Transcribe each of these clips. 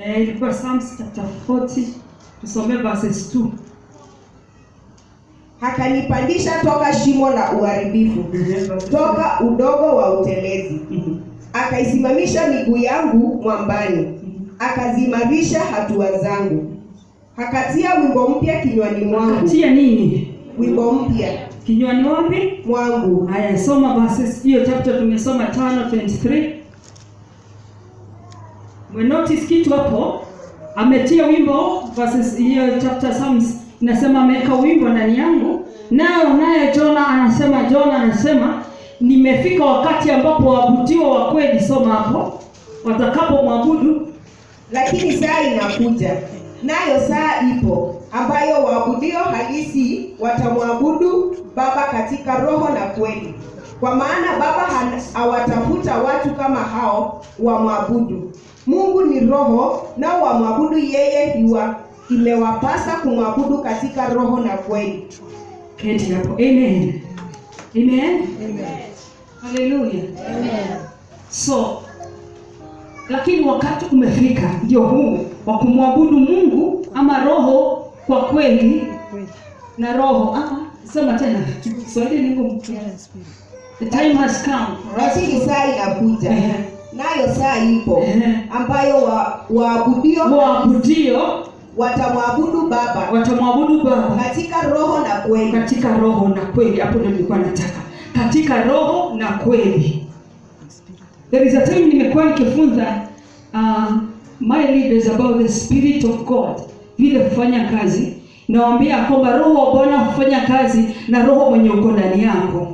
Ilikuwa Psalms chapter 40, tusome verses 2. Akanipandisha toka shimo la uharibifu, toka udogo wa utelezi. Akaisimamisha miguu yangu mwambani, akazimarisha hatua zangu. Akatia wimbo mpya kinywani mwangu. Akatia nini? Wimbo mpya kinywani wapi? Mwangu. Haya, soma verses hiyo chapter tumesoma 5:23. We notice kitu hapo. Ametia wimbo verses hiyo chapter Psalms inasema ameweka wimbo ndani yangu. Naye Jona anasema nimefika wakati ambapo waabudiwa wa kweli, soma hapo, watakapomwabudu. Lakini saa inakuja, nayo saa ipo, ambayo waabudio halisi watamwabudu Baba katika roho na kweli. Kwa maana Baba hawatafuta watu kama hao wamwabudu. Mungu ni roho, nao wamwabudu yeye imewapasa kumwabudu katika roho na kweli. Keti hapo. Amen. Amen. Amen. Hallelujah. Amen. So, lakini wakati umefika ndio huu wa kumwabudu Mungu ama roho kwa kweli na roho. Sema tena. Swahili ni ngumu. The time has come. Lakini saa inakuja. Nayo saa ipo, ambayo waabudio watamwabudu Baba katika roho na kweli. Katika roho na kweli. Hapo ndio nilikuwa nataka. Katika roho na kweli. There is a time nimekuwa nikifunza my leaders about the Spirit of God, vile kufanya kazi. Nawaambia kwamba roho wa Bwana hufanya kazi na roho mwenye uko ndani yako.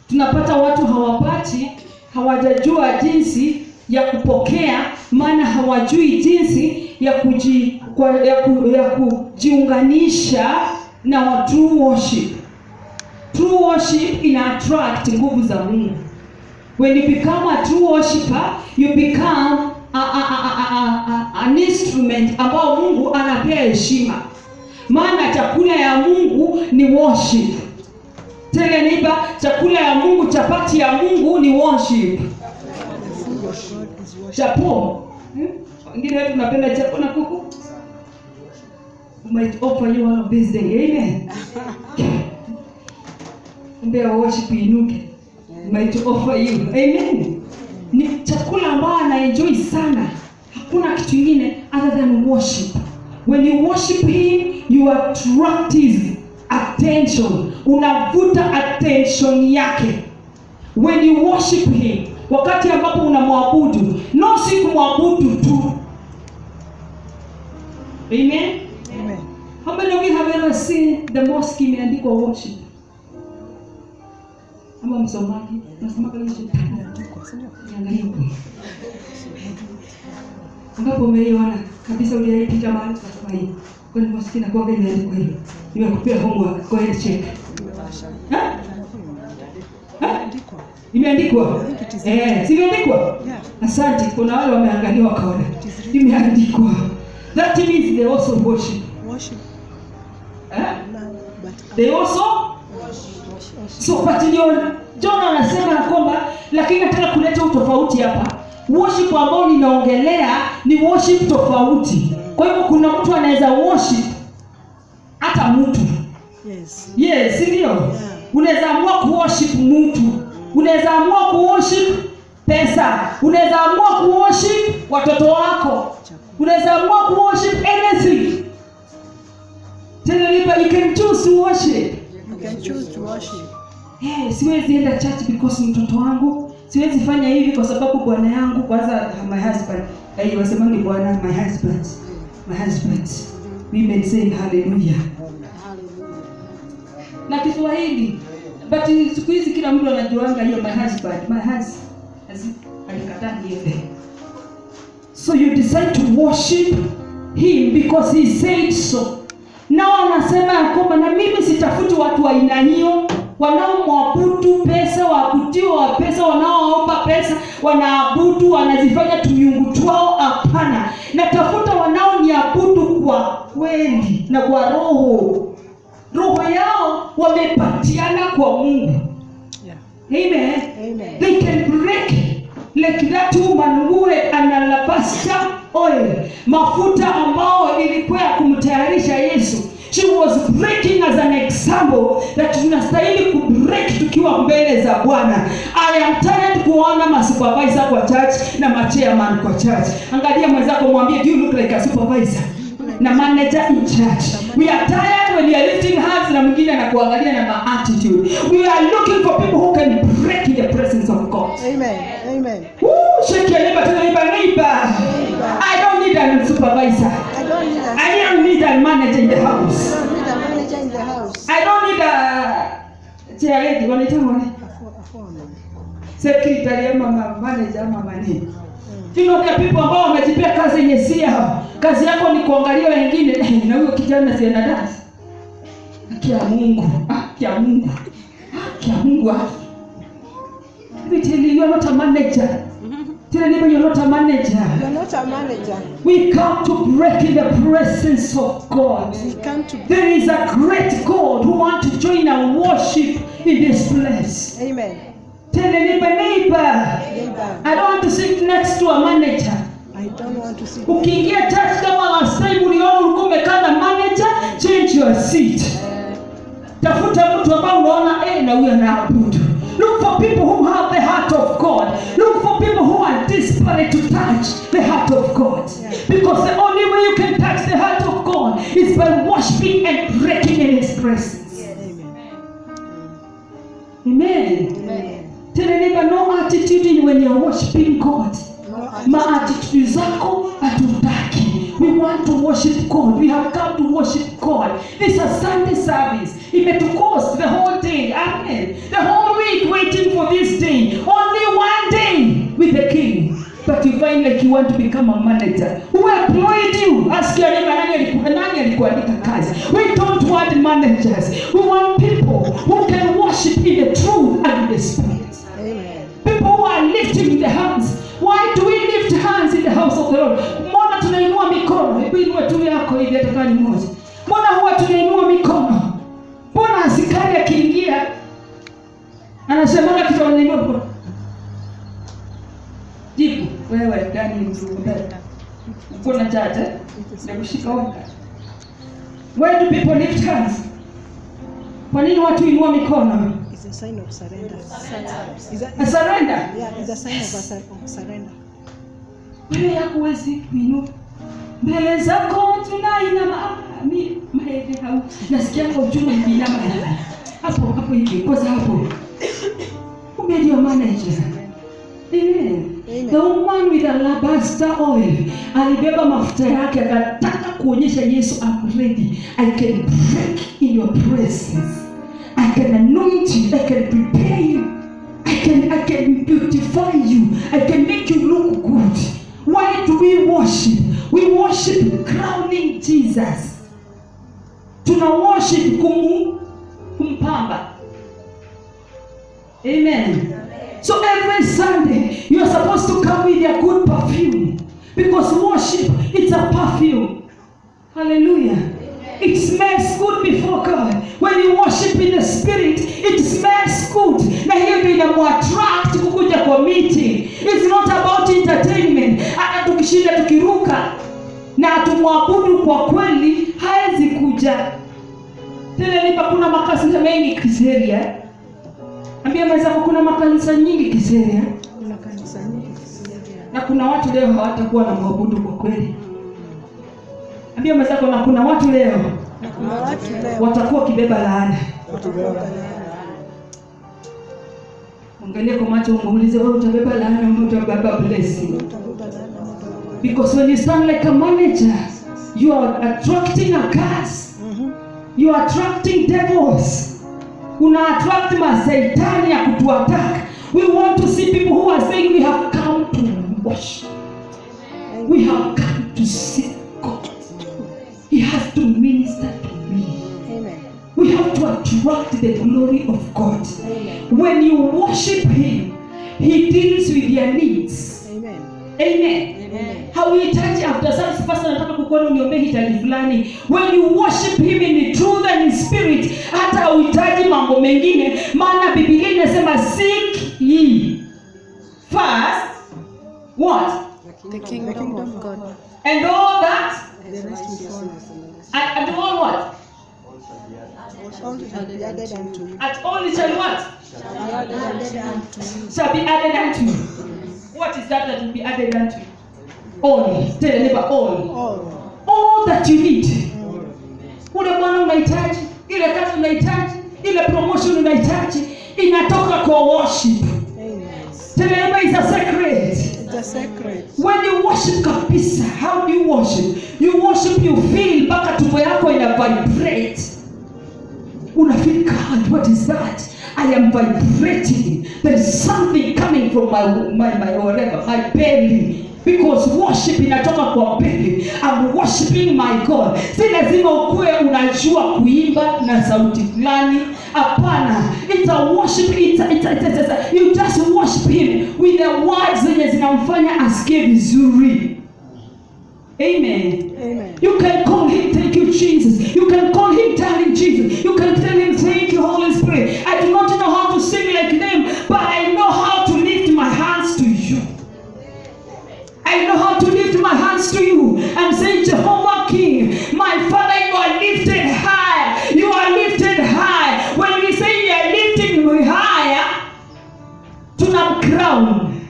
Tunapata watu hawajajua jinsi ya kupokea, maana hawajui jinsi ya kujiunganisha na true worship. True worship ina attract nguvu za Mungu. When you become a true worshiper, you become an instrument ambao Mungu anapea heshima. Maana chakula ya Mungu ni worship. Tele niba, chakula ya Mungu, chapati ya Mungu ni worship. Chapo. Wengine wetu tunapenda chapo na kuku. We might offer you one of these days. Amen. Mbea worship inuke. We might offer you. Amen. Ni chakula ambao ana enjoy sana. Hakuna kitu kingine other than worship. When you worship him, you attract his attention. Unavuta attention yake. When you worship him, wakati ambapo unamwabudu, no si kumwabudu tu. Amen. Amen. How many of you have ever seen the mosque imeandikwa worship? Ama msomaji, nasema kama hicho imeandikwa, sio? Angalia huko. Ambapo umeiona kabisa uliyepiga mahali kwa hii. Kwa nini mosque na kwa imeandikwa hivi? Nimekupea homework, go ahead check. Imeandikwa? Si imeandikwa? Asante, kuna wale wameangalia wakaona. Imeandikwa. That means they also worship. They also worship. So but John anasema kwamba lakini nataka kuleta utofauti hapa. Worship ambao ninaongelea ni worship tofauti. Kwa hivyo kuna mtu anaweza worship hata mtu. Yes, ndio. Unaweza amua kuworship mtu. Unaweza amua kuworship pesa. Unaweza amua kuworship watoto wako. Unaweza amua kuworship anything. Tell me, you can choose to worship. You can choose to worship. Siwezi enda church because mtoto wangu. Siwezi fanya hivi kwa sababu bwana yangu, kwanza my husband. Wasemani bwana, my husband. My husband. Women say hallelujah. Na Kiswahili. But siku hizi kila mtu anajuanga hiyo my husband. My husband. Alikataa niende. So you decide to worship him because he said so. Nao anasema kwamba na mimi sitafuti watu wa aina hiyo wanaomwabudu pesa, waabudiwa wa pesa, wanaoomba pesa, wanaabudu, wanazifanya miungu twao. Hapana. Natafuta wanaoniabudu kwa kweli na kwa roho. Roho yao wamepatiana kwa Mungu. Amen. Amen. They can break like that woman who had an alabaster oil, mafuta ambao ilikuwa ya kumtayarisha Yesu. She was breaking as an example that tunastahili kubreak tukiwa mbele za Bwana. I am tired kuona masupervisor kwa church na chairman kwa church. Angalia mwenzako mwambie, do you look like a supervisor na manager in church? We are tired when you are lifting hands na mwingine anakuangalia na attitude. We are looking for people who can break in the presence of God. Amen. Amen. Woo, shake your neighbor to neighbor. I don't need a supervisor. I don't need a manager in the house. I don't need a manager in the house. I don't need a chairlady. Wanaita nani? Secretary ama manager ama nani? You know, there are people ambao wamejipea kazi yenye si yao. Kazi yako ni kuangalia wengine. Na huyo kijana si anadance. Kia Mungu. Kia Mungu. Kia Mungu. We tell you, you are not a manager. Tell anybody you are not a manager. You are not a manager. We come to break in the presence of God. We come to. There is a great God who wants to join our worship in this place. Amen. Tell neighbor. Neighbor. I don't want to sit next to a manager. I don't want to sit. Ukiingia church kama last time uliona ulikuwa umekaa na manager, change your seat. Tafuta mtu ambaye unaona na huyo anaabudu. Look for people who have the heart of God. Look for people who are desperate to touch the heart of God. Because the only way you can touch the heart of God is by worshiping and breaking in His presence. Amen. Amen. Tell anybody, no attitude when you're worshiping God. Ma attitude zako hatutaki. We want to worship God. We have come to worship God. This is a Sunday service. It may to cost the whole day. Amen. The whole week waiting for this day. Only one day with the King. But you find like you want to become a manager. Who employed you? Ask your neighbor, nani alikuandika kazi? We don't want managers. We want people who can worship in the truth and in the spirit. Amen. People who are lifting the hands. Why do we lift hands in the house of the Lord? Mbona tunainua mikono? Hebu inua tu yako hivi hata kama ni moja. Mbona huwa tunainua mikono? Mbona askari akiingia anasema kitu anainua mikono? Jibu, wewe gani mzunguka? Kuna chacha? Nimeshika waka. Why do people lift hands? Kwa nini watu inua mikono? It's a sign of surrender. A surrender? Yeah, it's a sign of surrender. Wewe hakuwezi kuinua. Mbele zako tunainama. Maende hau. Nasikia kwa ujumbe binama. Hapo hivi, kwa hapo. Umedio manager. Amen. Amen. The woman with alabaster oil alibeba mafuta yake akataka kuonyesha Yesu, I'm ready. I can break in your presence. I can anoint you. I can prepare you. I can beautify you. I can make you look good. Why do we worship? We worship crowning Jesus. Tuna worship kumpamba. Amen. So every Sunday, you are supposed to come with your good perfume. Because worship, it's a perfume. Hallelujah. It smells good before God. When you worship in the spirit, it smells good. Na hiyo ndio inamuattract kukuja kwa meeting. It's not about entertainment. Hata tukishinda tukiruka na tumwabudu kwa kweli, haezi kuja. Tena nipa kuna makanisa mengi Kiseria. Ambia mwenzako kuna makanisa nyingi Kiseria. Kuna kanisa nyingi Kiseria. Na kuna watu leo hawatakuwa na mwabudu kwa kweli. Ambia mwenzako na kuna watu leo watakuwa kibeba laana. Angalia kwa macho umuulize wewe utabeba laana au utabeba blessing. Because when you stand like a manager, you are attracting a curse. You are attracting devils. Una attract masaitani ya kutuattack. We want to see people who are saying we have come to worship. We have come to seek God. He has to minister to me. Amen. We have to attract the glory of God. Amen. When you worship Him, He deals with your needs. Amen. Amen. Amen. Hauhitaji after service pastor nataka kukuona uniombee hitaji fulani. When you worship Him in the truth and in spirit, hata hauhitaji mambo mengine, maana Biblia inasema seek ye first what? The kingdom of God. And all that, The rest will follow. and all what? All shall be added unto you. And all it shall what? Added unto you. Shall be added unto you. What is that will be added unto you? All. Tell the neighbor, all. All that you need. Ule bwana unahitaji, ile kazi unahitaji, ile promotion unahitaji, inatoka kwa worship. Amen. Tell the neighbor, it's a secret. It's a secret. When you worship kabisa, how do you worship? You worship, you feel mpaka tumbo yako ina vibrate. Una feel, God, what is that? I am vibrating. There is something coming from my belly. Because worship inatoka kwa belly. I'm worshiping my God. Si lazima ukue unajua kuimba na sauti fulani. Hapana. It's a worship. You just worship him with the words zenye zinamfanya asikie vizuri. Amen. Amen. You can call him, thank you, Jesus. You can call him, darling Jesus. You can tell him, thank you, Holy Spirit. I do not know how to sing like them, but I know how to lift my hands to you. I know how to lift my hands to you and say, Jehovah King, my Father, you are lifted high. You are lifted high. When we say you are lifting me higher, tunamcrown.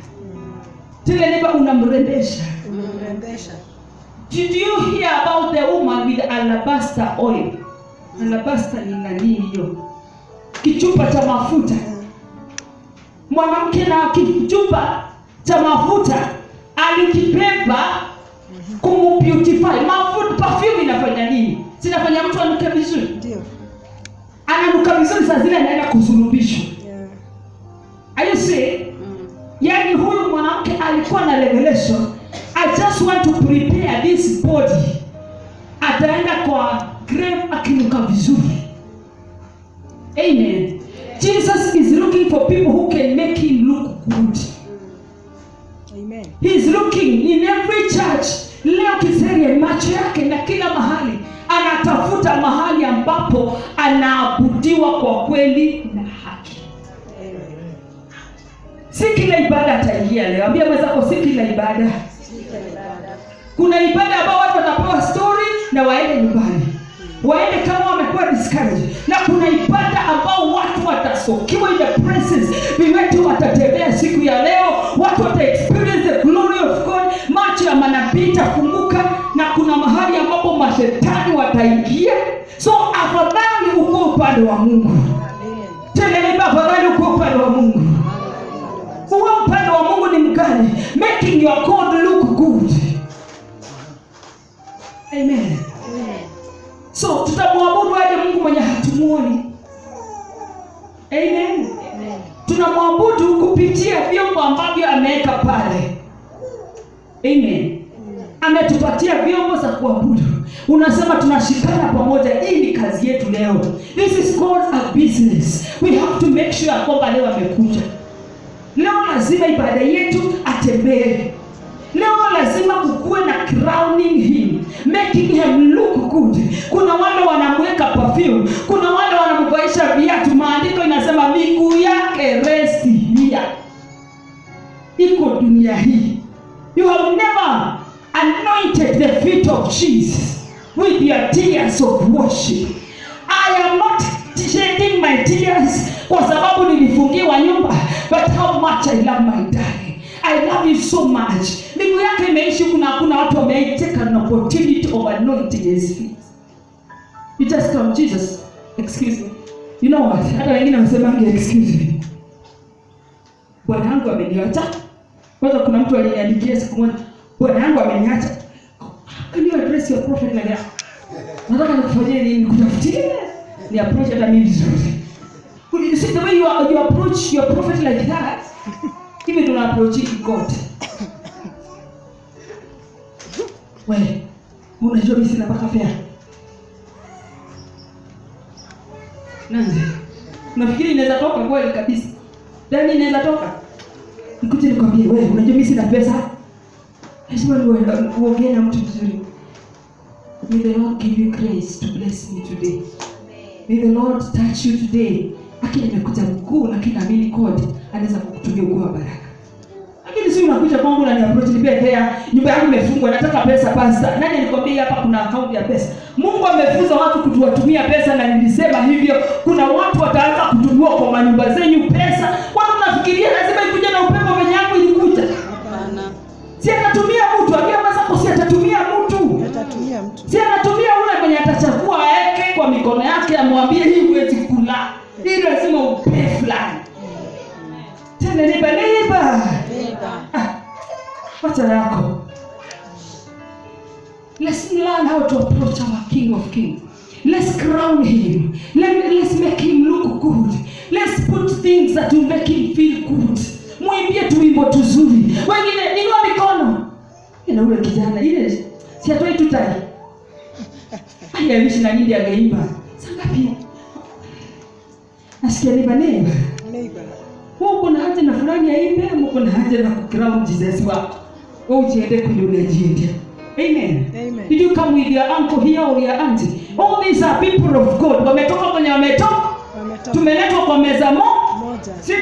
Tell neighbor unamrembesha. Unamrembesha. Did you hear about the woman with alabaster oil? Alabaster ni nani hiyo? Kichupa cha mafuta. Mwanamke na kichupa cha mafuta alikibeba kumbeautify. Mafuta, perfume inafanya nini? Sinafanya mtu anuke vizuri. Ndio. Ananuka vizuri saa zile anaenda kusulubishwa. Yeah. Are you see? Yaani huyu mwanamke alikuwa na revelation. I just want to prepare this body. Ataenda kwa grave akinuka vizuri. Amen. Jesus is looking for people who can make him look good. Amen. He is looking in every church. Leo Kiseria macho yake na kila mahali anatafuta mahali ambapo anaabudiwa kwa kweli na haki. Amen. Si kila ibada ataingia leo. Ambia mwenzako si kila ibada. Kuna ibada ambao watu watapewa story na waende nyumbani. Waende kama wamekuwa discouraged. Na kuna ibada ambao watu watasokiwa in the presence. Viwetu watatembea siku ya leo. Watu wata-experience the glory of God. Macho ya manabii itafunguka. Na kuna mahali ambapo mashetani wataingia. So afadhali uko upande wa Mungu. Amen. Tena ni afadhali uko upande wa Mungu. Uwe upande wa Mungu ni mgani? Making your God look good. Amen. So tutamwabudu aje Mungu mwenye hatumuoni? Amen. Tunamwabudu kupitia vyombo ambavyo ameweka pale. Amen. Ametupatia vyombo za kuabudu. Unasema tunashikana pamoja, hii ni kazi yetu leo. This is called a business. We have to make sure kwamba leo amekuja. Leo lazima ibada yetu atembee. Leo lazima kukuwe na crowning him, making him look good. Kuna wale wanamweka perfume, kuna wale wanamvaisha viatu. Maandiko inasema miguu yake resti here. Iko dunia hii. You have never anointed the feet of Jesus with your tears of worship. I am not shedding my tears kwa sababu nilifungiwa nyumba, but how much I love my daddy. I love you so much. Miguu yake imeishi. Kuna watu wameiteka an opportunity of anointing his feet. You just come, Jesus, excuse me. You know what? Hata wengine wasemange excuse me. Bwana yangu ameniacha. Kwanza kuna mtu aliniandikia siku moja, Bwana yangu ameniacha. Can you address your prophet like that? Nataka nikufanyie nini? Kutafutie ni approach hata mimi vizuri. You see the way you approach your prophet like that. Even don't approach God. Wewe, unajua mimi sina mpaka fare. Nani? Unafikiri inaweza toka kweli kabisa? Ndani inaweza toka? Nikuje nikwambie wewe, unajua mimi sina pesa. Lazima uongee na mtu vizuri. May the Lord give you grace to bless me today. May the Lord touch you today. Lakini nimekuja mkuu, lakini naamini God anaweza kukutumia kwa baraka. Lakini si unakuja kwangu na ni approach ni bethea, nyumba yangu imefungwa, nataka pesa pastor. Nani alikwambia hapa kuna account ya pesa? Mungu amefunza watu kutuwatumia pesa, na nilisema hivyo, kuna watu wataanza kutumia kwa manyumba zenyu pesa. Watu nafikiria lazima ikuje na upepo venye yangu ilikuja. Hapana. Si atatumia mtu, aliama zako si atatumia mtu. Atatumia mtu. Si anatumia ule mwenye atachukua aeke kwa mikono yake amwambie hii huwezi kula. Hii lazima upe fulani. Tena neighbor. Wacha yako. Let's learn how to approach our King of Kings. Let's crown him. Let's make him look good. Let's put things that will make him feel good. Muimbie tuimbo tuzuri. Wengine inua mikono. Ina ule kijana ile si atoi tutai. Haya wishi na nini angeimba. Sangapi? Asikia neighbor. Uko na haja na fulani aimbe, uko na haja na crown Jesus wako. Wewe ujiende kujiunajia. Amen. Amen. Did you come with your uncle here or your auntie? All these are people of God. Wametoka kwenye tumeletwa kwa meza moja. Si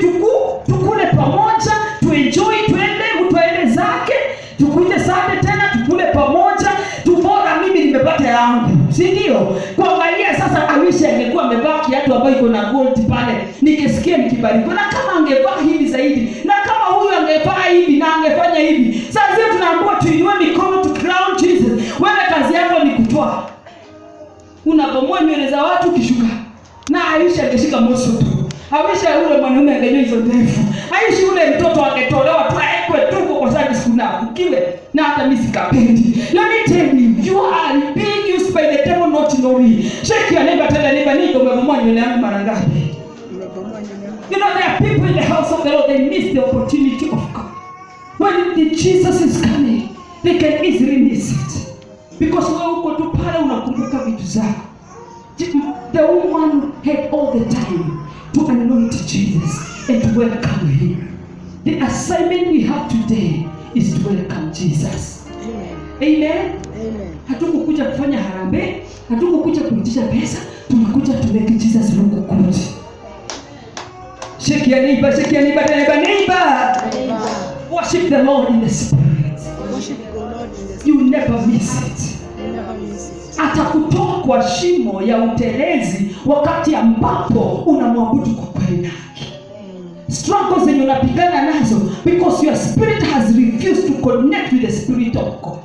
tukule pamoja, tuenjoy, tuende, mtu aende zake, tukuje Sunday tena tukule pamoja. Tubora mimi nimepata yangu. Si ndio? Kuangalia sasa awisha angekuwa amevaa kiatu ambayo iko na gold pale. Nikisikia nikibariki. Na kama angevaa hivi zaidi, na kama huyu angevaa hivi na angefanya hivi. Sasa sisi tunaambiwa tuinue mikono to crown Jesus. Wewe kazi yako ni kutoa. Unabomoa nywele za watu kishuka. Na Aisha angeshika moso tu. Aisha yule mwanaume angenyoa hizo ndefu. Aisha yule mtoto angetolewa tu aekwe tu kwa sababu sikuna ukiwe na hata mimi sikapendi. Let me tell you, you are being used by the devil not knowing. Shake your neighbor, tell your neighbor, niko umebomoa nywele yangu mara ngapi? You know, there are people in the house of the Lord, they miss the opportunity of God. When the Jesus is coming, they can easily miss it. Because wewe uko tu pale unakumbuka vitu zako. The woman had all the time to anoint Jesus and to welcome him. The assignment we have today is to welcome Jesus. Amen. Amen. Amen. Hatukukuja kufanya harambee, hatukukuja kuitisha pesa, tumekuja to make Jesus look good. Shake your neighbor, neighbor. Worship the Lord in the Spirit. Worship the Lord in the Spirit. You never miss it. You never miss it. Atakutoa kwa shimo ya utelezi wakati ambapo unamwabudu kwa kweli na haki. Struggles zenye unapigana nazo because your spirit has refused to connect with the Spirit of God.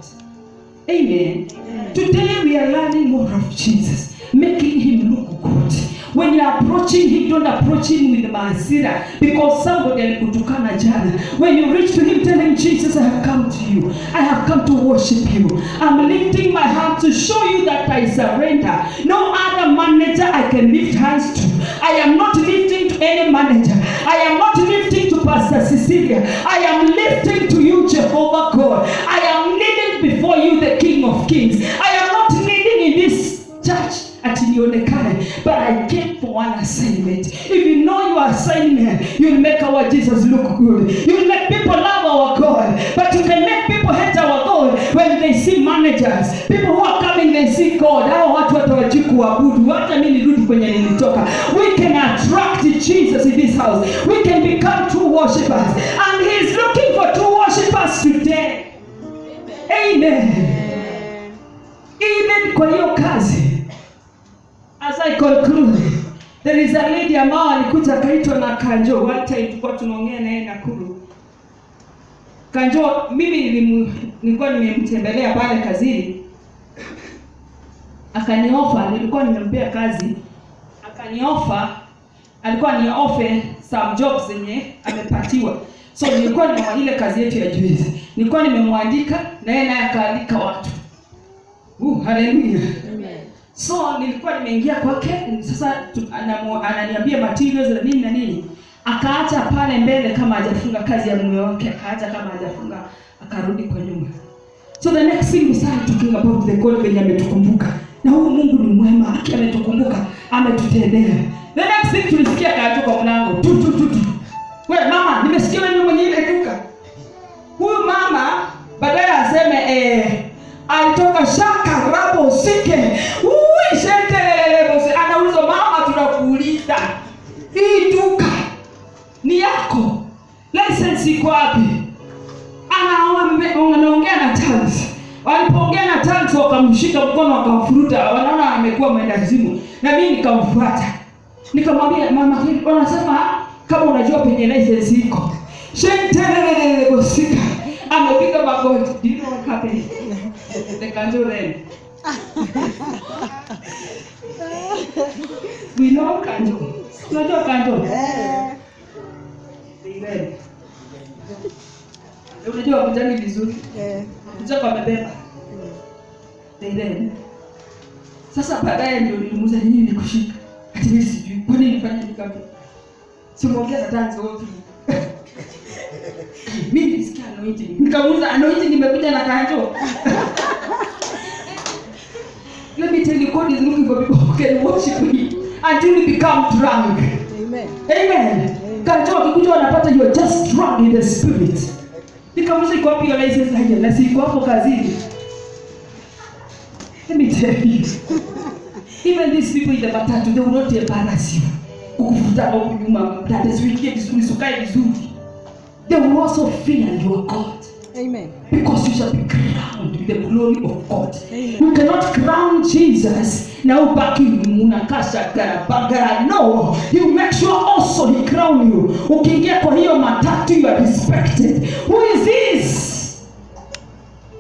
Amen. Today we are learning more of Jesus, making him look good. When you are approaching him, don't approach him with masira because somebody alikutukana jana. When you reach to him, tell him, Jesus, I have come to you. I have come to worship you. I'm lifting my hand to show you that I surrender. No other manager I can lift hands to. I am not lifting to any manager. I am not lifting to Pastor Cecilia. I am lifting to you, Jehovah God. I am kneeling before you, the King of Kings. I am not kneeling in this church at Nionekane, but I came for one assignment. If you know your assignment, you'll make our Jesus look good. You'll make people love our God, but you can make people hate our God when they see managers. People who are coming, they see God. Hao watu watawajui kuabudu. Hata mimi nirudi kwenye nilitoka. We can attract Jesus in this house. We can become true worshipers, and He is looking for true worshipers today. Amen. Even kwa hiyo kazi. As I conclude, there is a lady ambayo alikuja kaitwa na Kanjo. One time tulikuwa tunaongea naye Nakuru. Kanjo, mimi nilikuwa nimemtembelea pale kazini. Akaniofa, nilikuwa nimempea kazi. Akaniofa, alikuwa ni offer some jobs zenye amepatiwa. So nilikuwa na ile kazi yetu ya juice. Nilikuwa nimemwandika na yeye naye akaandika watu. Hallelujah. So nilikuwa nimeingia kwake, sasa ananiambia materials na nini na nini. Akaacha pale mbele kama hajafunga kazi ya mume wake, akaacha kama hajafunga, akarudi kwa nyuma. So the next thing we started talking about the God venye ametukumbuka. Na huyu Mungu ni mwema, ametukumbuka, ametutendea. The next thing tulisikia kaatoka kwa mlango. Wewe mama, nimesikia wewe mwenye ile duka. Huyu mama badala aseme alitoka shaka rabo sike. Shetelelele anauliza mama, tunakuuliza. Hii duka ni yako. License iko wapi? tongues. Walipoongea na tongues wakamshika mkono wakamfuruta, wanaona amekuwa mwendazimu. Na mimi nikamfuata. Nikamwambia mama, wanasema kama unajua penye license iko. Shentelele gosika. Amepiga magoti. Do you know what happened? The kanjo ran. We know kanjo. Unajua kanjo? They unajua kujani vizuri? Mzako amebeba. They sasa baadaye ndio nilimuuliza nini nikushika. Ati mimi sijui. Kwa nini nifanye nikapi? Simuongea na tanzo wote. Mimi nisikia anointing. Nikamuuliza anointing imekuja na kanjo. Let me tell you, God is looking for people who can worship Him until you become drunk. Amen. Amen. Kanjo akikuja wanapata you are just drunk in the spirit. Nikamuuliza iko wapi your license haja? Na si iko hapo kazini. Let me tell you. Even these people in the matatu, they will not embarrass you. Ukufuta huko nyuma, that is wicked, vizuri, sukai vizuri. They will also fear your God. Amen. Because you shall be crowned with the glory of God. Amen. You cannot crown Jesus now back in munakasha garabagara. No, He will make sure also He crown you. Ukiingia kwa hiyo matatu, you are respected. Who is this?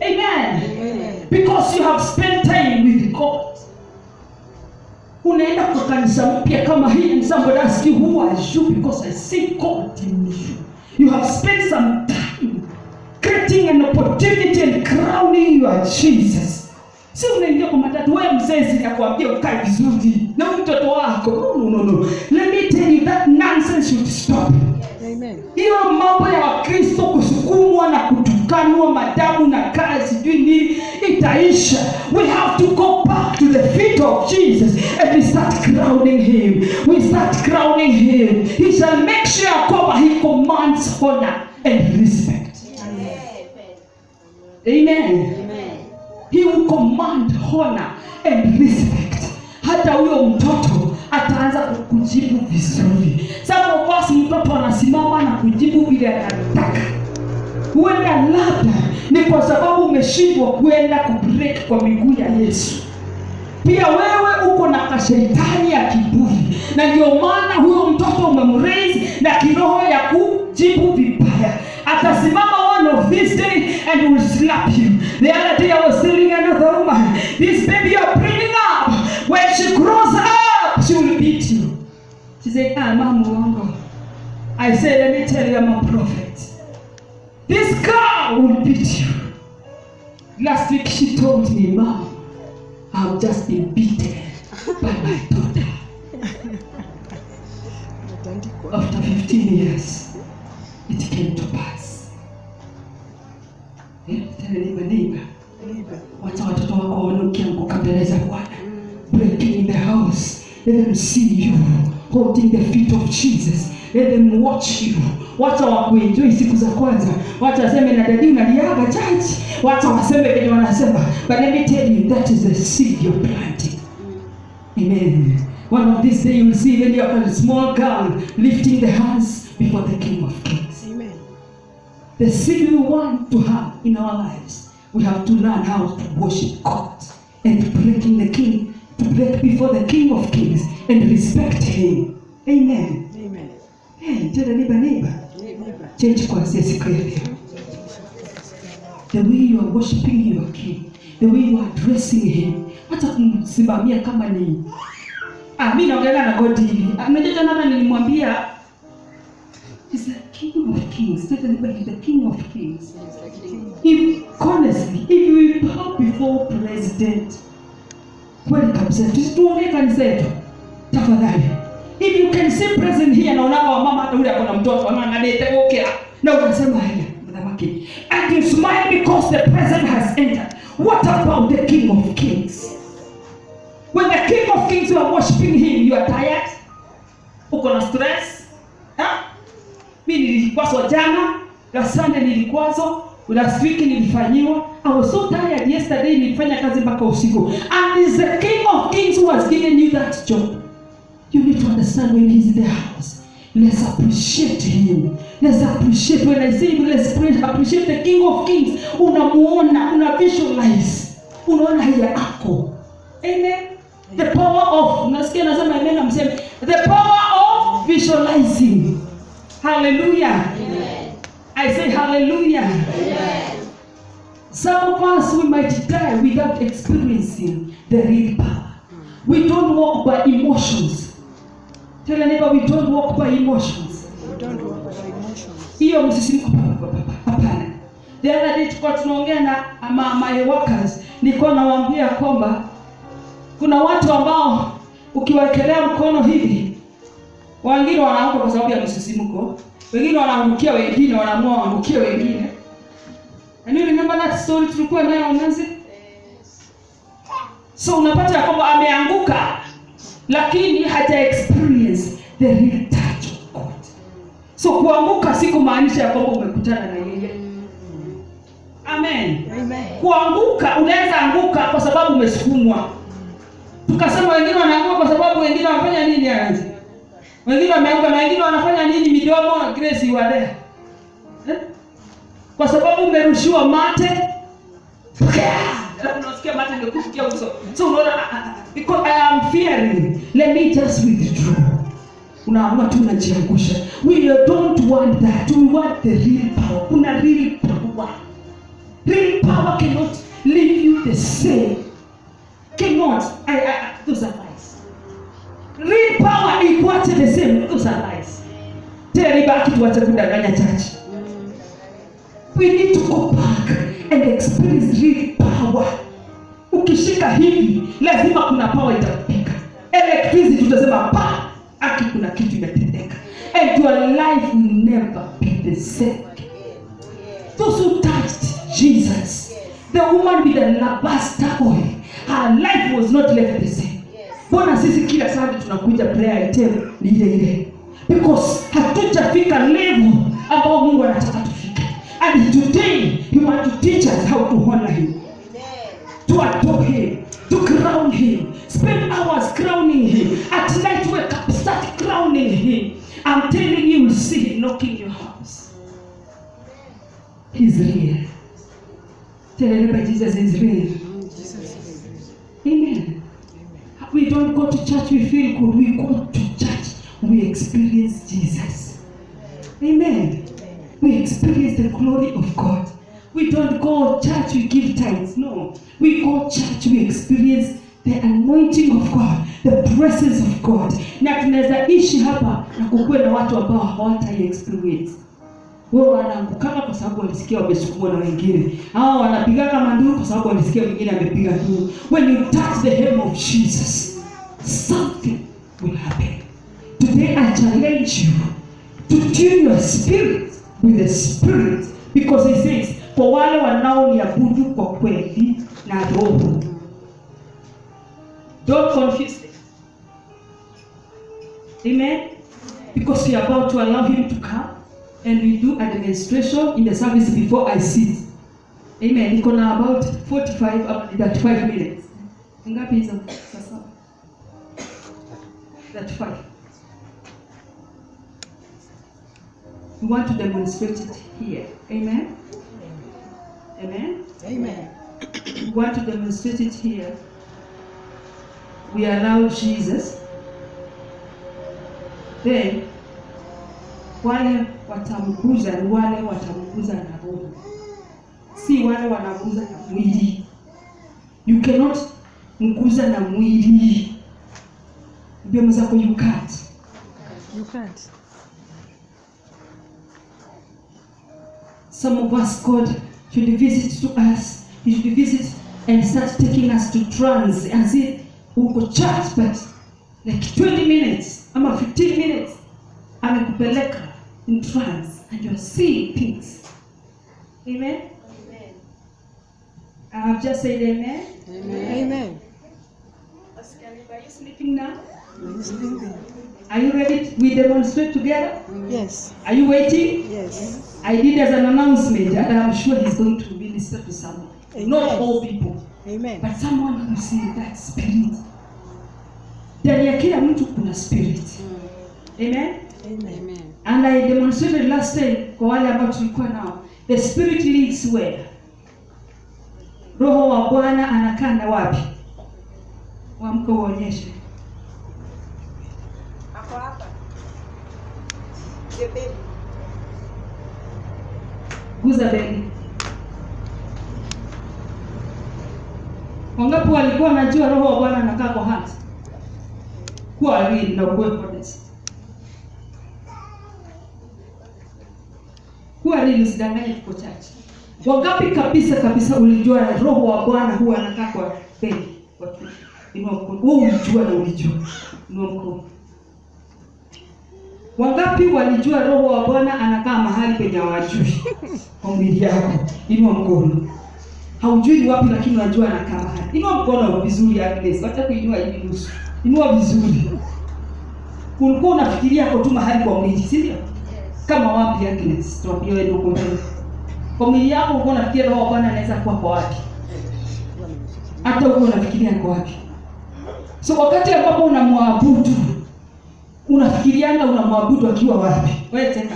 Amen. Amen. Because you have spent time with God. Unaenda kwa kanisa mpya kama hii and somebody asks you who are you, because I see God in you. You have spent some time creating an opportunity and crowning your Jesus. Si unaingia kwa matatu wewe mzee sinakwambia ukae vizuri na mtoto wako. No. Let me tell you that nonsense should stop. Amen. Hiyo mambo ya Wakristo kusukumwa na kutukanwa madamu na kazi nini itaisha. We have to go back to the feet of Jesus and we start crowning Him. We start crowning Him. He shall make sure kwamba He commands honor and respect. Amen. Amen. He will command honor and respect. Hata huyo mtoto ataanza kukujibu vizuri. Sababu basi mtoto anasimama na kujibu vile anataka. Huenda labda ni kwa sababu umeshindwa kuenda kubreak kwa miguu ya Yesu. Pia wewe uko na kashetani ya kiburi. Na ndio maana huyo mtoto umemraise na kiroho ya kujibu vibaya. Atasimama one of these days and will slap you. The other day I was telling another woman, this baby you're bringing up, when she grows up, she will beat you. She said, Mama Wango. I said, let me tell you, I'm a prophet. This girl will beat you. Last week she told me, Mom, I've just been beaten by my daughter. After 15 years, it came to pass. Neighbor. Wacha watoto wako wanukianguka mbele za Bwana. Breaking in the house. Let them see you holding the feet of Jesus. Let them watch you. Wacha wakuenjoy siku za kwanza. Wacha waseme na dadi unaliaga church. Wacha waseme kwenye wanasema. But let me tell you, that is the seed you're planting. Amen. One of these days you will see when you're a small girl lifting the hands before the King of Kings. Amen. The seed we want to have in our lives, we have to learn how to worship God and to break before the King of Kings and respect Him. Amen. Amen. Hey, tell the neighbor. Change kuanzia siku ya leo. The way you are worshiping your King, the way you are addressing Him, hata kumsimamia kama ni mimi naongea na God hivi. Unajua jana nilimwambia He's the King of Kings. Tell anybody the King of Kings. If honestly, if you bow before President, kweli kabisa, tusituongee kanisa yetu. Tafadhali. If you can see President here na unaona mama hata yule akona mtoto anaangalia na unasema haya mthamaki. And you smile because the President has entered. What about the King of Kings? When the King of Kings, you are worshiping Him, you are tired. Uko na stress? Mimi nilikuwa jana, last Sunday nilikuwa, last week nilifanyiwa. I was so tired yesterday, nilifanya kazi mpaka usiku. And it's the King of Kings who has given you that job. You need to understand when He's in the house. Let's appreciate him. Let's appreciate. When I say let's appreciate the King of Kings, unamuona, una visualize, unaona haya ako. Amen. The power of, nasikia nasema amen, amseme the power of visualizing. Hallelujah. Amen. I say hallelujah. Amen. Some of us, we might die without experiencing the real power. We don't walk by emotions. Tell a neighbor, we don't walk by emotions. We don't walk by emotions. Hiyo msisimko hapana. The other day tulikuwa tunaongea na my workers, nilikuwa nawaambia kwamba kuna watu ambao ukiwaekelea mkono hivi, wengine wanaanguka kwa sababu ya msisimko, wengine wanaangukia wengine, wanaamua waangukie wengine. And you remember that story tulikuwa nayo mwanzo? So unapata kwamba ameanguka lakini haja experience the real touch of God. So kuanguka si kumaanisha kwamba umekutana na yeye. Amen. Amen. Kuanguka, unaweza anguka kwa sababu umesukumwa. Tukasema wengine wanaanguka kwa sababu wengine wanafanya nini anzi? Wengine wameanguka na wengine wanafanya nini midomo, Grace you are there. Kwa sababu umerushiwa mate. Unasikia mate ndio kufikia uso. So unaona because I am fearing, let me just withdraw. Unaamua tu unajiangusha. We don't want that. We want the real power. Kuna real power. Real power cannot leave you the same. Cannot. Those are lies. Real power equals the same. Those are lies. Tell me back to what kudanganya church. We need to go back and experience real power. Ukishika hivi, lazima kuna power itapika. Electricity tutasema pa, aki kuna kitu imetendeka. And your life will never be the same. Those who touched Jesus, the woman with the alabaster oil, her life was not left the same. Bona sisi kila saa tunakuja prayer item ni ile. Because hatujafika level ambao Mungu anataka tufike. And today he wants to teach us how to honor him, to adore him, to crown him. Spend hours crowning him. At night wake up, start crowning him. I'm telling you, you'll see him knocking your house. He's real. Tell everybody Jesus is real. Amen. We don't go to church, we feel good. We go to church, we experience Jesus. Amen. We experience the glory of God. We don't go church, we give tithes. No. We go church, we experience the anointing of God, the presence of God. Na tunaweza ishi hapa na kukue na watu ambao hawatai experience. Wao wanaangukana kwa sababu walisikia wamesukumwa na wengine. Hao wanapiga kama nduru kwa sababu walisikia wengine amepiga nduru. When you touch the hem of Jesus, something will happen. Today I challenge you to tune your spirit with the Spirit, because he says kwa wale wanaoniabudu kwa kweli na roho. Don't confuse them. Amen. Because we are about to allow him to come and we do a demonstration in the service before I sit. Amen. Iko na about 45 up to 35 minutes. Ngapi hizo sasa? 35. We want to demonstrate it here. Amen. Amen. Amen. We want to demonstrate it here. We allow Jesus. Then wale watamguza ni wale watamguza na roho, si wale wanaguza na mwili. You cannot mguza na mwili. Ndio mzako, you can't. You can't. Some of us, God should visit to us. He should visit and start taking us to trance, as if we go church, but like 20 minutes, ama 15 minutes, amekupeleka in trance, and you're seeing things. Amen? Amen. I have just said amen. Amen. Amen. Are you sleeping now? Are you sleeping? Are you ready? We demonstrate together? Yes. Are you waiting? Yes. I did as an announcement, and I'm sure he's going to minister to someone. Amen. Not all people, Amen. but someone who sees that spirit. Ndani ya kila mtu kuna spirit. Amen. Amen. And I demonstrated last time kwa wale ambao tulikuwa nao. The spirit lives where? Roho wa Bwana anakaa na wapi? Waamke uonyeshe. Hapo hapa. Jebeli. Guza beli. Wangapi walikuwa wanajua roho wa Bwana anakaa kwa hati? Kwa real na uwe honest. Kwa real usidanganye kiko chache. Wangapi kabisa ulijua roho wa Bwana huwa anakaa kwa beli? Watu. Inua mkono. Wewe ulijua na ulijua. Inua mkono. Wangapi walijua roho wa Bwana anakaa mahali penye hawajui? Kwa mwili yako. Inua mkono. Haujui wapi lakini unajua anakaa mahali. Inua mkono vizuri Agnes. Wacha kuinua hivi nusu. Inua vizuri. Ulikuwa unafikiria kwa tu mahali kwa mwili, si ndio? Kama wapi Agnes? Tuambie wewe ndio mbele. Kwa mwili yako ulikuwa unafikiria roho wa Bwana anaweza kuwa kwa wapi? Hata uko unafikiria kwa wapi? So wakati ambapo unamwabudu unafikiriana unamwabudu akiwa wapi? Wewe tena.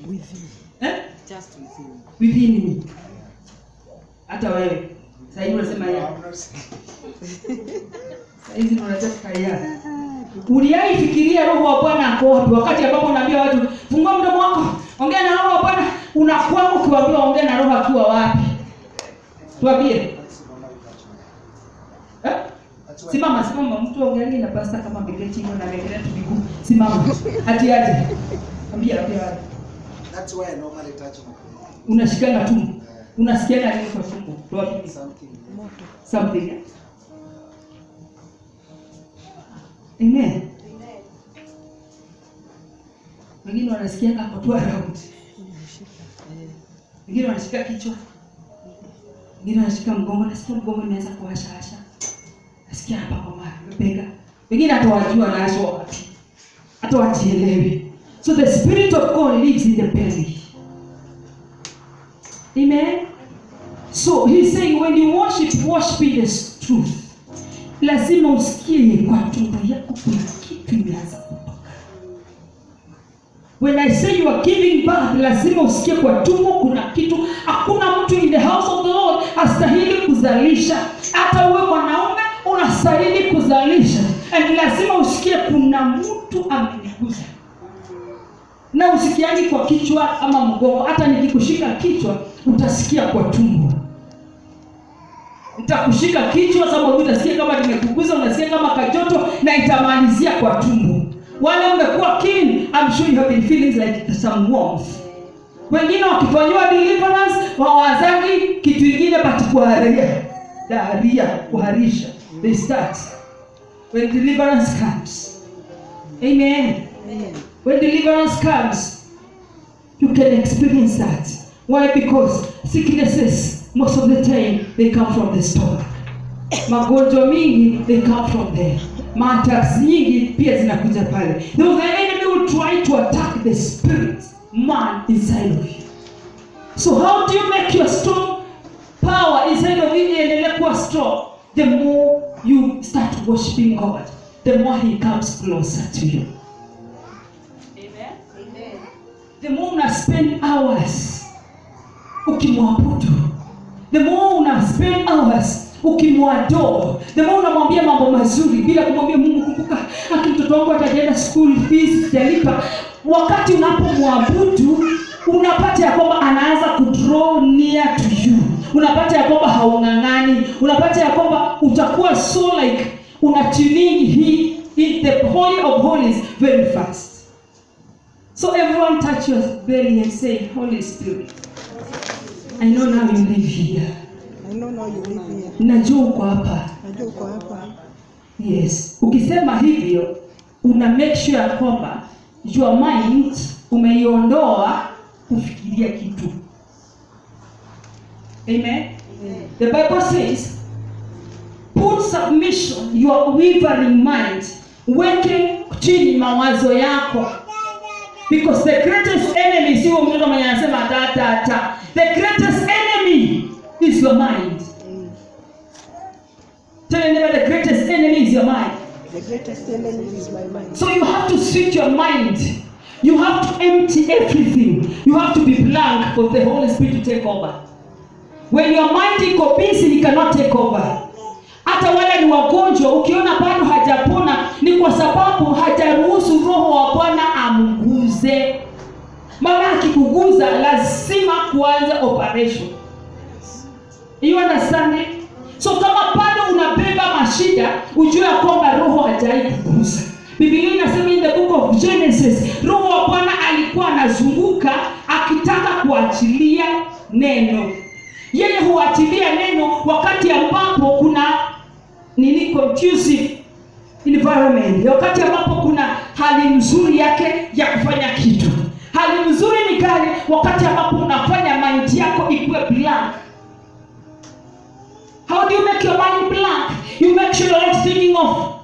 Within. Just Within me. Hata wewe. Sasa hivi unasema ya. Sasa hivi unataka ya. Uliaifikiria roho wa Bwana ako wapi? Wakati ambapo unaambia watu, fungua mdomo wako, ongea na roho wa Bwana, unakuwa ukiwaambia ongea na roho akiwa wapi? Tuambie. Simama mtu ongeani na pasta kama Bigeti na amekelea tu miguu. Simama. Hati aje. Ambia. That's why I normally touch my phone. Unashikana tumbo. Unasikiana nini kwa tumbo? Tuambie something. Amen. Wengine wanasikiana kwa tu around. Wengine wanashika kichwa. Wengine wanashika mgongo, nasikia mgongo inaanza kuwasha. Nasikia hapa kwa mabega. Wengine hata wajua na asho wapi. Hata wajielewi. So the spirit of God lives in the belly. Amen. So he's saying when you worship in the truth. Lazima usikie kwa tumbo yako kuna kitu imeanza kutoka. When I say you are giving birth, lazima usikie kwa tumbo kuna kitu. Hakuna mtu in the house of the Lord astahili kuzalisha. Hata uwe mwanaume unastahili kuzalisha. And lazima usikie kuna mtu ameniguza. Na usikiani kwa kichwa ama mgongo. Hata nikikushika kichwa utasikia kwa tumbo. Nitakushika kichwa sababu utasikia kama nimekuguza, unasikia kama kajoto na itamalizia kwa tumbo. Wale umekuwa keen, I'm sure you have been feeling like some warmth. Wengine wakifanywa deliverance hawazangi kitu kingine but kuharisha. They start when deliverance comes. Amen. When deliverance comes, you can experience that. Why? Because sicknesses most of the time they come from the stomach. Magonjwa mingi they come from there. Attacks nyingi pia zinakuja pale. The enemy will try to attack the spirit man inside of you. So how do you make your strong power inside of you endelee kuwa strong? The more you start worshiping God, the more he comes closer to you. Amen. The more una spend hours ukimwabudu, the more una spend hours ukimwadore, the more unamwambia mambo mazuri bila kumwambia Mungu kumbuka mtoto wangu ataenda school fees jalipa. Wakati unapomwabudu unapata ya kwamba anaanza kudraw near to you. Unapata ya kwamba haungangani, unapata ya kwamba utakuwa so like unatuning he in the holy of holies very fast. So everyone touch your belly and say, Holy Spirit, I know now you live here. I know now you live here. Najua uko hapa. Najua uko hapa. Yes. Ukisema hivyo, una make sure ya kwamba your mind umeiondoa kufikiria kitu. Amen. The Bible says, put submission your wavering mind, weke chini mawazo yako. Because the greatest enemy, si mtu mwenye anasema ta. The greatest enemy is your mind. Tell me, the greatest enemy is your mind. The greatest enemy is my mind. So you have to switch your mind. You have to empty everything. You have to be blank for the Holy Spirit to take over. When your mind iko busy, he cannot take over. Hata wale ni wagonjwa, ukiona bado hajapona, ni kwa sababu hajaruhusu Roho wa Bwana amguze. Maana akikuguza lazima kuanza operation. You understand it? So kama bado unabeba mashida, ujue kwamba Roho hajai kuguza. Biblia inasema in the book of Genesis, Roho wa Bwana alikuwa anazunguka akitaka kuachilia neno. Yeye huachilia neno wakati ambapo kuna conducive environment. Wakati ambapo kuna hali nzuri yake ya kufanya kitu. Hali nzuri ni gani? Wakati ambapo unafanya mind yako ikuwe blank. How do you make your mind blank? You make sure you're not thinking of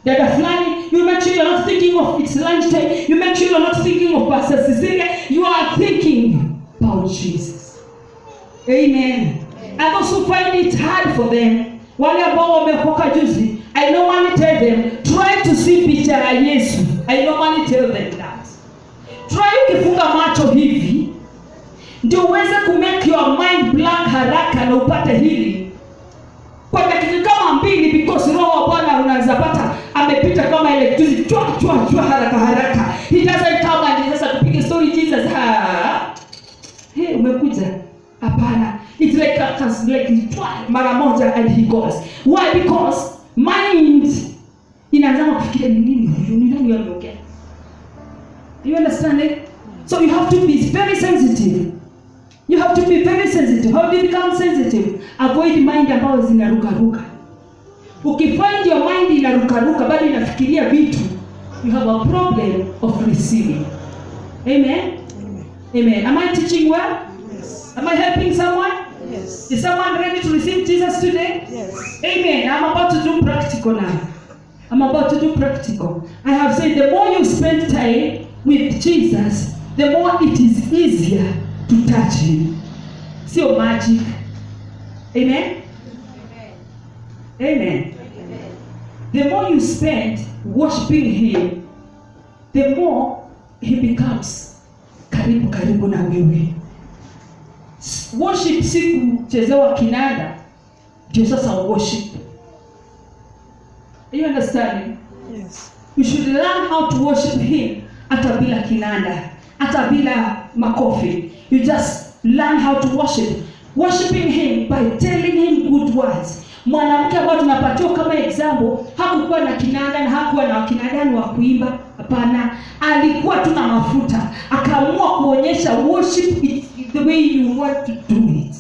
dada fulani. You make sure you're not thinking of it's lunchtime. You make sure you're not thinking of Pastor Cecilia. You are thinking about Jesus. Amen. And those who find it hard for them, wale ambao wameokoka juzi, I normally tell them, try to see picha ya Yesu. I normally tell them that. Try ukifunga macho hivi, ndio uweze ku make your mind blank haraka na upate hili. Kwa dakika kama 2, because Roho wa Bwana unaweza pata amepita kama electricity chwa haraka. He doesn't come and sasa tupige story Jesus. Hey, umekuja. Hapana. It's like mara moja and he goes. Why? Because mind inaanza kufikiria nini anaongea. You understand it? So you have to be very sensitive. You have to be very sensitive. How do you become sensitive? Avoid mind ambayo zinaruka. Ukifind your mind inaruka bado inafikiria vitu, you have a problem of receiving. Amen? Amen. Am I teaching well? Yes. Am I helping someone? Yes. Is someone ready to receive Jesus today? Yes. Amen. I'm about to do practical now. I have said the more you spend time with Jesus, the more it is easier to touch him. Sio magic. Amen? Amen. The more you spend worshiping him, the more he becomes karibu na wewe. Worship si kuchezewa kinanda, ndio sasa worship. You understand? Yes. You should learn how to worship him hata bila kinanda, hata bila makofi. You just learn how to worship. Worshiping him by telling him good words. Mwanamke ambaye tunapatiwa kama example, hakukuwa na kinanda na hakuwa na kinanda wa kuimba. Hapana, alikuwa tu na mafuta. Akaamua kuonyesha worship it the way you want to do it.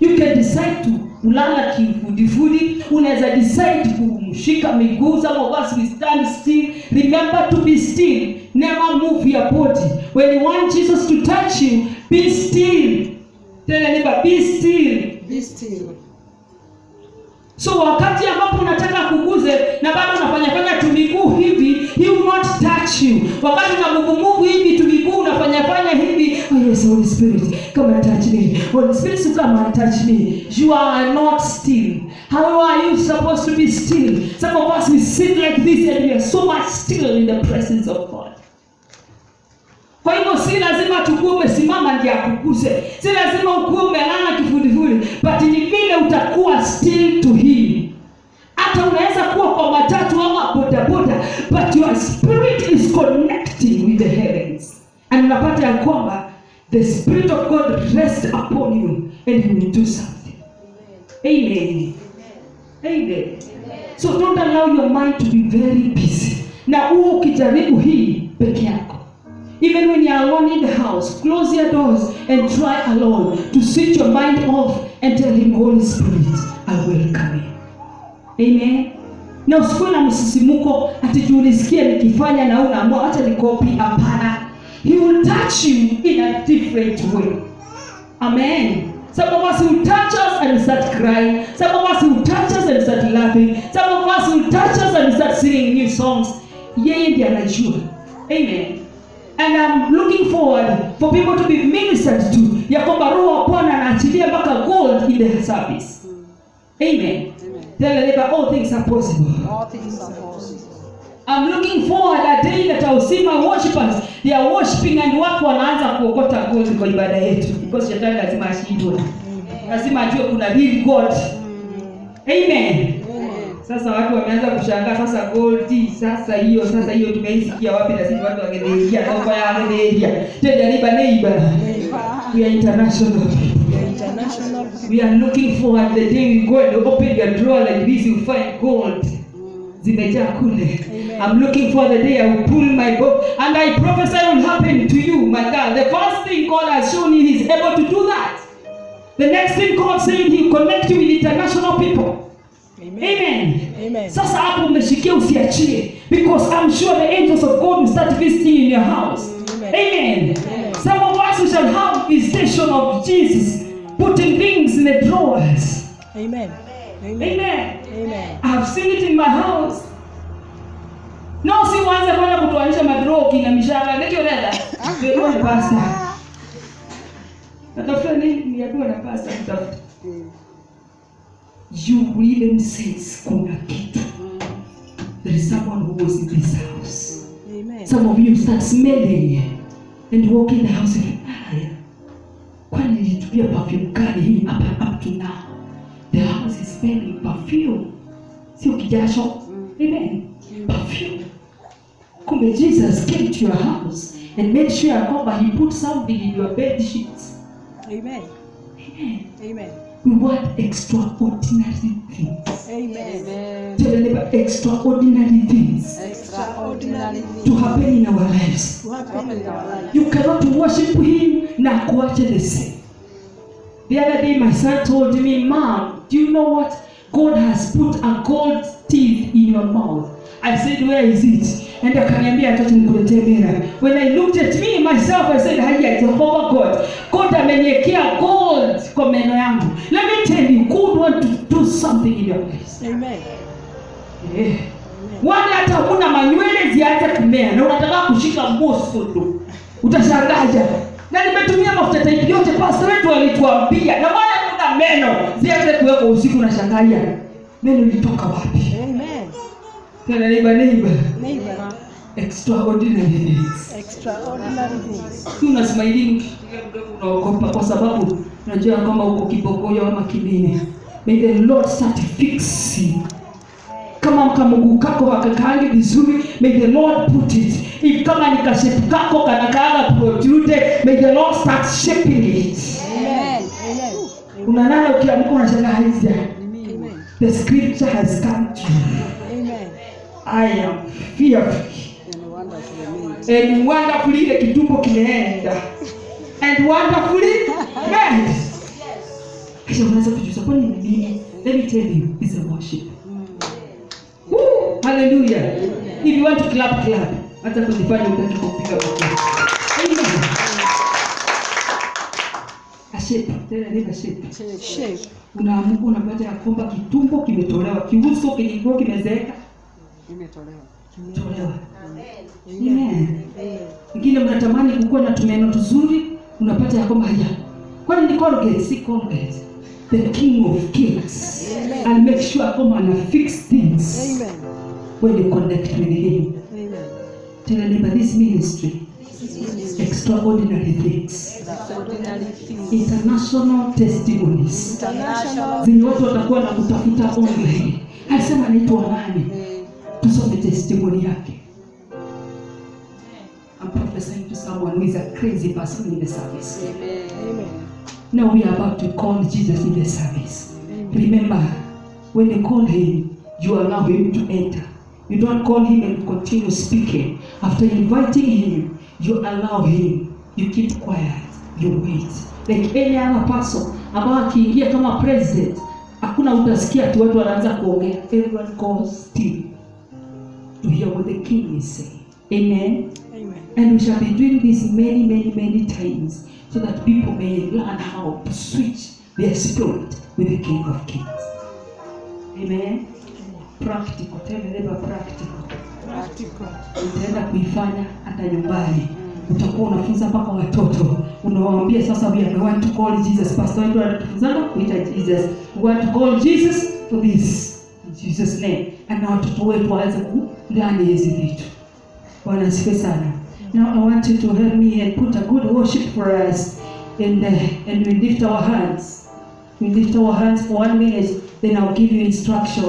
You can decide to ulala kifudifudi, unaweza decide kumshika miguu, some of us we stand still. Remember to be still. Never move your body. When you want Jesus to touch you, be still. Tell your neighbor, be still. Be still. So wakati ambapo unataka kuguze na bado unafanya tu miguu hivi, he will not touch you. Wakati unamove hivi tu miguu unafanya hivi, oh yes, Holy Spirit, come and touch me. Holy Spirit, come and touch me. You are not still. How are you supposed to be still? Some of us we sit like this and we are so much still in the presence of God. Kwa hivyo si lazima tukue umesimama ndio akukuze. Si lazima ukue umelala kifudifudi, but ni vile utakuwa still to him. Hata unaweza kuwa kwa matatu ama bodaboda, but your spirit is connecting with the heavens. And unapata ya kwamba the Spirit of God rests upon you and he will do something. Amen. Amen. So don't allow your mind to be very busy. Na ukijaribu hii peke yako. Even when you are alone in the house, close your doors and try alone to switch your mind off and tell him, Holy Spirit, I welcome you. Amen. Na usikue na msisimuko ati julisikia nikifanya na unaamua acha nikopi. Hapana. He will touch you in a different way. Amen. Some of us will touch us and start crying. Some of us will touch us and start laughing. Some of us will touch us and start singing new songs. Yeye ndiye anajua. Amen. And I'm looking forward for people to be ministered to. Ya kwamba Roho wa Bwana anaachilia mpaka gold in the service. Amen. Tell the neighbor, all things are possible. All things are possible. I'm looking forward a day that I will see my worshipers. They are worshiping and watu wanaanza kuokota gold kwa ibada yetu. Because shetani lazima ashindwe. Lazima ajue kuna real God. Amen. Sasa watu wameanza kushangaa sasa gold sasa hiyo tumeisikia wapi na sisi watu wangedhihia kwa ya wangedhihia. Tena neighbor. We are international. We are looking forward the day we go and open your drawer like this, you find gold. Zimejaa kule. I'm looking for the day I will pull my book and I prophesy will happen to you, my God. The first thing God has shown you, He's able to do that. The next thing God said, He connect you with international people. Amen. Sasa hapo umeshikia usiachie, because I'm sure the angels of God will start visiting in your house. Amen. Some of us we shall have visitation of Jesus, putting things in the drawers. Amen. I have seen it in my house. No, si wanza kwenda kutoanisha madroo kina mishanga ndio reda. Ndio ni pasta. Natafuta nini ya na pasta nitafuta. You will even sense kuna kitu. There is someone who was in this house. Amen. Some of you start smelling and walk in the house and kwani nilitupia perfume kali hii up to now. The house is smelling perfume. Sio kijasho. Amen. Perfume. Kumbe Jesus came to your house and made sure that He put something in your bed sheets. Amen. We want extraordinary things. Amen. Tell them about extraordinary things. To happen in our lives. You cannot worship Him na kuache the same. The other day my son told me, Mom, do you know what? God has put a gold teeth in your mouth. I said, where is it? And akaniambia acha nikuletee mera. When I looked at me myself, I said, haya Jehovah God. God ameniwekea gold kwa meno yangu. Let me tell you, God want to do something in your life. Amen. Wale hata huna manywele ziache kumea na unataka kushika mboso tu. Utashangaja. Na nimetumia mafuta type yote pastor wetu alituambia. Na wale kuna meno ziache kuweka usiku na shangalia. Meno litoka wapi? Amen. Tena neighbor. Extraordinary things. Tuna smiling unaogopa kwa sababu unajua kama uko kibogoyo ama kibini. May the Lord start fixing. Kama mkamungu kako hakakaangi vizuri, may the Lord put it. If kama ni kashepu kako kanakaanga protrude, may the Lord start shaping it. Amen. Unalala ukiamka unashangaa hizi. The scripture has come to you. Amen. I am fearful and wonderfully ile kitumbo kimeenda and wonderfully made. Kisha unaanza kujuza kwa nini? Let me tell you, it's a worship. Woo! Hallelujah. If you want to clap. Hata kujifanya utaki kupiga makofi. Amen. A shape. Tena ni shape. Unaamka unapata ya kwamba kitumbo kimetolewa, kiuso kilikuwa kimezeeka. Imetolewa. Amen. Wengine mnatamani kukuwa na tumeno tuzuri, unapata ya kwamba haya. Kwani ni Colgate, si Colgate. The King of Kings. Amen. And make sure kwamba ana fix things. Amen. When you connect with Him. Amen. Tell them this ministry. Extraordinary things. International testimonies. Zenye watu watakuwa na kutafuta online. Alisema naitwa nani? Tusome testimony yake. I'm prophesying to someone who is a crazy person in the service. Amen. Now we are about to call Jesus in the service. Amen. Remember, when you call Him, you allow Him to enter. You don't call Him and continue speaking. After inviting Him, you allow Him. You keep quiet. You wait. Like any other person, ambao akiingia kama president, hakuna utasikia tu watu wanaanza kuongea. Everyone goes still to hear what the king is saying. Amen. Amen. And we shall be doing this many times so that people may learn how to switch their spirit with the King of Kings. Amen. Practical. Tell me about practical. Utaenda kuifanya hata nyumbani. Utakuwa unafunza mpaka watoto. Unawaambia sasa we want to call Jesus. Pastor wetu anatufunza kuita Jesus. We want to call Jesus for this. In Jesus name. Na watoto wetu waanze ndani hizi vitu. Bwana asifiwe sana. Now I want you to help me and put a good worship for us, and we lift our hands. We lift our hands for 1 minute, then I'll give you instruction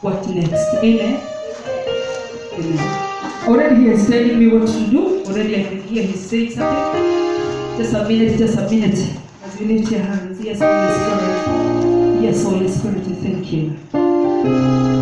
what next. Amen. Amen. Already he is telling me what to do. Already I can hear he saying something. Just a minute, just a minute. As you lift your hands. Yes, Holy Spirit. Yes, Holy Spirit, thank you.